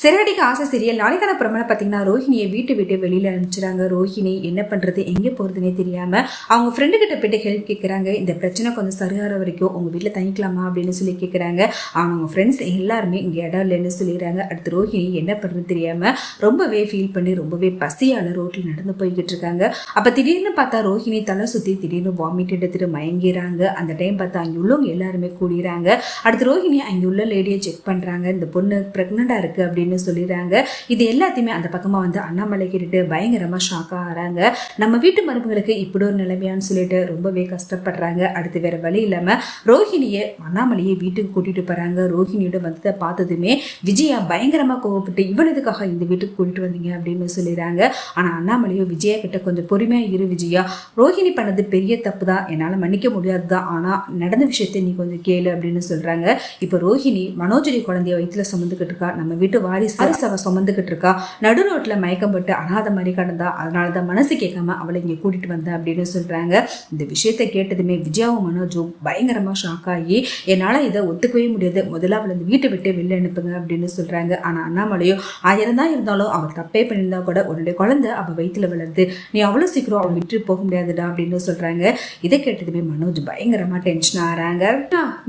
சிறகடிக்க ஆசை சீரியல் நாளைக்கான பிரமணம் பார்த்தீங்கன்னா ரோஹிணியை விட்டு வெளியில் அனுப்பிச்சிடாங்க. ரோஹிணி என்ன பண்ணுறது எங்கே போகிறதுனே தெரியாமல் அவங்க ஃப்ரெண்டு கிட்ட போய்ட்டு ஹெல்ப் கேட்குறாங்க. இந்த பிரச்சனை கொஞ்சம் சரியாகிற வரைக்கும் உங்கள் வீட்டில் தங்கிக்கலாமா அப்படின்னு சொல்லி கேட்குறாங்க. அவங்க ஃப்ரெண்ட்ஸ் எல்லாருமே இங்கே இடம் இல்லைன்னு சொல்லிடுறாங்க. அடுத்து ரோஹிணி என்ன பண்ணுறது தெரியாமல் ரொம்பவே ஃபீல் பண்ணி ரொம்பவே பசியால் ரோட்டில் நடந்து போய்கிட்டு இருக்காங்க. அப்போ திடீர்னு பார்த்தா ரோஹிணி தலை சுற்றி திடீர்னு வாமிட் எடுத்துட்டு மயங்கிறாங்க. அந்த டைம் பார்த்தா அங்கே உள்ளவங்க எல்லாருமே கூடிறாங்க. அடுத்து ரோஹிணி அங்கே உள்ள லேடியை செக் பண்ணுறாங்க. இந்த பொண்ணு ப்ரெக்னெண்ட்டாக இருக்குது அப்படின்னு சொல்லிடுறாங்க. இது எல்லாத்தையுமே அந்த பக்கமா வந்து அண்ணாமலை கேட்டுட்டு பயங்கரமா ஷாக்கா ஆறாங்க. நம்ம வீட்டு மருமகளுக்கு இப்படி ஒரு நிலைமையான்னு சொல்லிட்டு ரொம்பவே கஷ்டப்படுறாங்க. அடுத்து வேற வழி இல்லாம ரோஹிணியை அண்ணாமலையை வீட்டுக்கு கூட்டிட்டு போறாங்க. ரோஹிணியோட வந்ததை பார்த்ததுமே விஜயா பயங்கரமா கோவப்பட்டு இவனதுக்காக இந்த வீட்டுக்கு கூட்டிட்டு வந்தீங்க அப்படின்னு சொல்லிடுறாங்க. ஆனா அண்ணாமலையோ விஜயா கிட்ட கொஞ்சம் பொறுமையா இரு விஜயா, ரோஹிணி பண்ணது பெரிய தப்பு தான், என்னால மன்னிக்க முடியாதுதான், ஆனா நடந்த விஷயத்தை நீ கொஞ்சம் கேளு அப்படின்னு சொல்றாங்க. இப்ப ரோஹிணி மனோஜரி குழந்தைய வயிற்றுல சுமந்துக்கிட்டு இருக்கா. நம்ம வீட்டு வாரிசு அவ சுமந்துக்கிட்டு இருக்கா. நடு ரோட்ல மயக்கம் போட்டு அனாத மாதிரி கடந்தா, அதனாலதான் மனசு கேட்காம அவளை இங்க கூட்டிட்டு வந்த அப்படின்னு சொல்றாங்க. இந்த விஷயத்தை கேட்டதுமே விஜயாவும் மனோஜும் பயங்கரமா ஷாக் ஆகி என்னால இதை ஒத்துக்கவே முடியாது, முதல்ல அவளை இந்த வீட்டை விட்டு வெளில அனுப்புங்க அப்படின்னு சொல்றாங்க. ஆனா அண்ணாமலையோ 1000 தான் இருந்தாலும் அவள் தப்பே பண்ணியிருந்தா கூட உன்னுடைய குழந்தை அவள் வயிற்றுல வளருது, நீ அவ்வளவு சீக்கிரம் அவள் விட்டு போக முடியாதுடா அப்படின்னு சொல்றாங்க. இதை கேட்டதுமே மனோஜ் பயங்கரமா டென்ஷன் ஆறாங்க.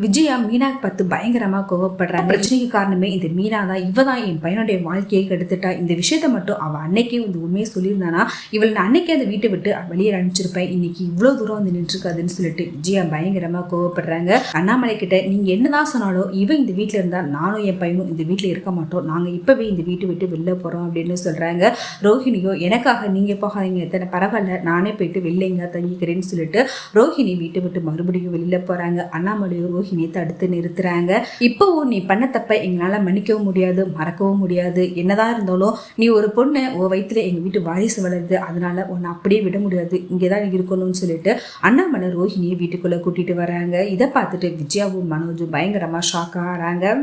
விஜயா மீனா பார்த்து பயங்கரமா கோவப்படுறாங்க. பிரச்சனைக்கு காரணமே இந்த மீனா தான், இவதான் என் பையனுடைய வாழ்க்கையை கெடுத்துட்டா. இந்த விஷயத்த மட்டும் அவள் அன்னைக்கே வந்து உண்மையை சொல்லியிருந்தானா இவள் நான் அன்னைக்கே அந்த வீட்டை விட்டு வெளியே அனுப்பிச்சிருப்பேன், இன்னைக்கு இவ்வளோ தூரம் வந்து நின்றுருக்காதுன்னு சொல்லிட்டு விஜயா பயங்கரமா கோவப்படுறாங்க. அண்ணாமலை கிட்ட நீங்க என்னதான் சொன்னாலும் இவன் இந்த வீட்டில் இருந்தா நானும் என் பையனும் இந்த வீட்டில் இருக்க மாட்டோம், நாங்க இப்பவே இந்த வீட்டை விட்டு வெளில போறோம் அப்படின்னு சொல்றாங்க. ரோஹிணியோ எனக்காக நீங்க போகாதீங்க, எத்தனை பரவாயில்ல, நானே போயிட்டு வெளில தங்கிக்கிறேன்னு சொல்லிட்டு ரோஹிணி வீட்டை விட்டு மறுபடியும் வெளியில போறாங்க. அண்ணாமலையோ ரோஹிணியை தடுத்து நிறுத்துறாங்க. இப்பவும் நீ பண்ண தப்ப எங்களால மன்னிக்கவும் முடியாது, மறக்கவும் முடியாது, என்னதான் இருந்தாலும் நீ ஒரு பொண்ணு உன் வயிற்றுல எங்க வீட்டு வாரிசு வளருது, அதனால உன்னை அப்படியே விட முடியாது, இங்கேதான் இருக்கணும்னு சொல்லிட்டு அண்ணாமலை ரோஹிணியை வீட்டுக்குள்ள கூட்டிட்டு வராங்க. இதை பார்த்துட்டு விஜயாவும் மனோஜும் பயங்கரமா ஷாக் ஆறாங்க.